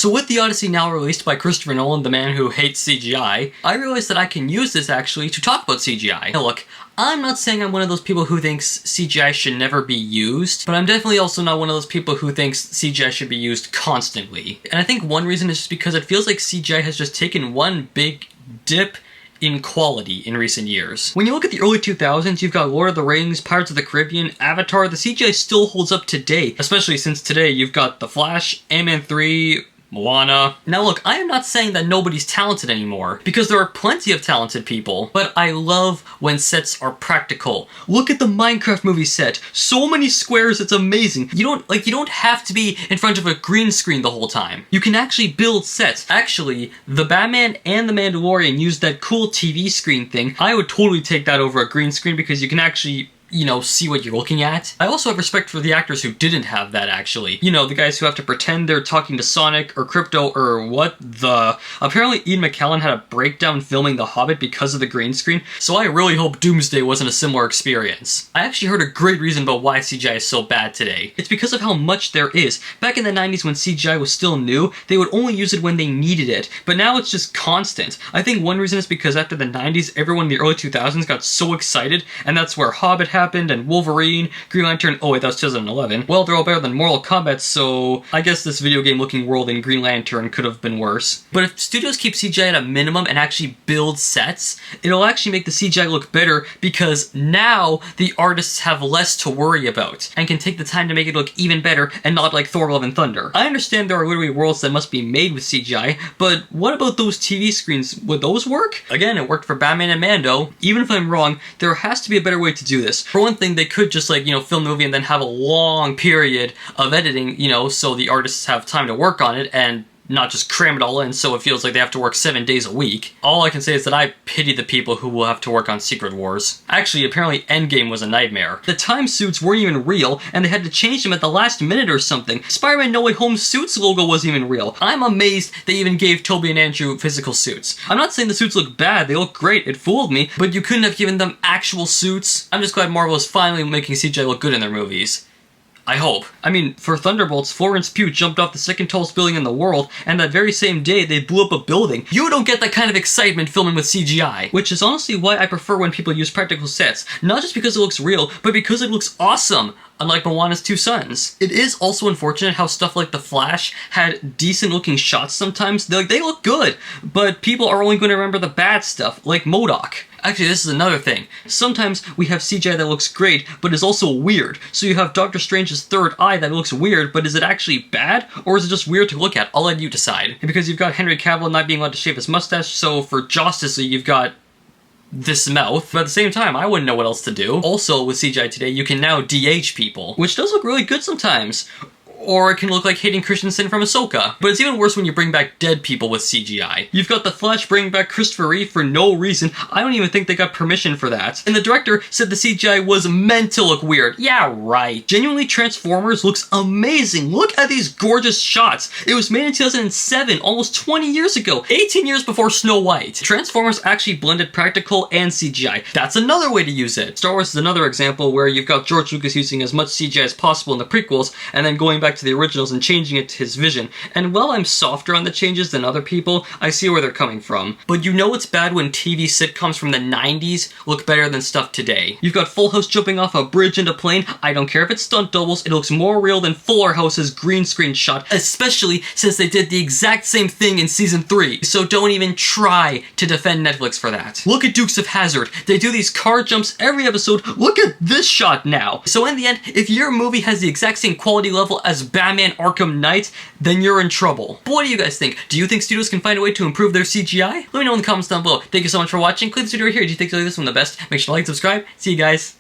So with The Odyssey now released by Christopher Nolan, the man who hates CGI, I realized that I can use this actually to talk about CGI. Now look, I'm not saying I'm one of those people who thinks CGI should never be used, but I'm definitely also not one of those people who thinks CGI should be used constantly. And I think one reason is just because it feels like CGI has just taken one big dip in quality in recent years. When you look at the early 2000s, you've got Lord of the Rings, Pirates of the Caribbean, Avatar. The CGI still holds up today, especially since today you've got The Flash, Ant-Man 3, Moana. Now look, I am not saying that nobody's talented anymore, because there are plenty of talented people, but I love when sets are practical. Look at the Minecraft movie set. So many squares, it's amazing. You don't have to be in front of a green screen the whole time. You can actually build sets. Actually, The Batman and The Mandalorian used that cool TV screen thing. I would totally take that over a green screen because you can actually, you know, see what you're looking at. I also have respect for the actors who didn't have that, actually. You know, the guys who have to pretend they're talking to Sonic or Crypto or what the... Apparently Ian McKellen had a breakdown filming The Hobbit because of the green screen, so I really hope Doomsday wasn't a similar experience. I actually heard a great reason about why CGI is so bad today. It's because of how much there is. Back in the 90s when CGI was still new, they would only use it when they needed it, but now it's just constant. I think one reason is because after the 90s, everyone in the early 2000s got so excited, and that's where Hobbit happened, and Wolverine, Green Lantern, oh wait, that was 2011. Well, they're all better than Mortal Kombat, so I guess this video game looking world in Green Lantern could have been worse. But if studios keep CGI at a minimum and actually build sets, it'll actually make the CGI look better because now the artists have less to worry about and can take the time to make it look even better and not like Thor Love and Thunder. I understand there are literally worlds that must be made with CGI, but what about those TV screens? Would those work? Again, it worked for Batman and Mando. Even if I'm wrong, there has to be a better way to do this. For one thing, they could just, like, you know, film the movie and then have a long period of editing, you know, so the artists have time to work on it and not just cram it all in so it feels like they have to work 7 days a week. All I can say is that I pity the people who will have to work on Secret Wars. Actually, apparently Endgame was a nightmare. The time suits weren't even real, and they had to change them at the last minute or something. Spider-Man No Way Home suits logo wasn't even real. I'm amazed they even gave Toby and Andrew physical suits. I'm not saying the suits look bad, they look great, it fooled me, but you couldn't have given them actual suits. I'm just glad Marvel is finally making CGI look good in their movies. I hope. I mean, for Thunderbolts, Florence Pugh jumped off the second tallest building in the world, and that very same day, they blew up a building. You don't get that kind of excitement filming with CGI. Which is honestly why I prefer when people use practical sets. Not just because it looks real, but because it looks awesome. Unlike Moana's two sons. It is also unfortunate how stuff like The Flash had decent looking shots sometimes. They look good, but people are only going to remember the bad stuff, like MODOK. Actually, this is another thing. Sometimes we have CGI that looks great, but is also weird. So you have Doctor Strange's third eye that looks weird, but is it actually bad? Or is it just weird to look at? I'll let you decide. And because you've got Henry Cavill not being allowed to shave his mustache, so for Justice League you've got this mouth, but at the same time, I wouldn't know what else to do. Also, with CGI today, you can now de-age people, which does look really good sometimes. Or it can look like Hayden Christensen from Ahsoka. But it's even worse when you bring back dead people with CGI. You've got The Flash bringing back Christopher Reeve for no reason. I don't even think they got permission for that. And the director said the CGI was meant to look weird. Yeah, right. Genuinely, Transformers looks amazing. Look at these gorgeous shots. It was made in 2007, almost 20 years ago. 18 years before Snow White. Transformers actually blended practical and CGI. That's another way to use it. Star Wars is another example where you've got George Lucas using as much CGI as possible in the prequels, and then going back to the originals and changing it to his vision. And while I'm softer on the changes than other people, I see where they're coming from. But you know it's bad when TV sitcoms from the 90s look better than stuff today. You've got Full House jumping off a bridge into a plane. I don't care if it's stunt doubles, it looks more real than Fuller House's green screen shot, especially since they did the exact same thing in season 3. So don't even try to defend Netflix for that. Look at Dukes of Hazzard. They do these car jumps every episode. Look at this shot now. So in the end, if your movie has the exact same quality level as Batman Arkham Knight, then you're in trouble. But what do you guys think? Do you think studios can find a way to improve their CGI? Let me know in the comments down below. Thank you so much for watching. Click this video right here. Do you think this one the best? Make sure to like and subscribe. See you guys.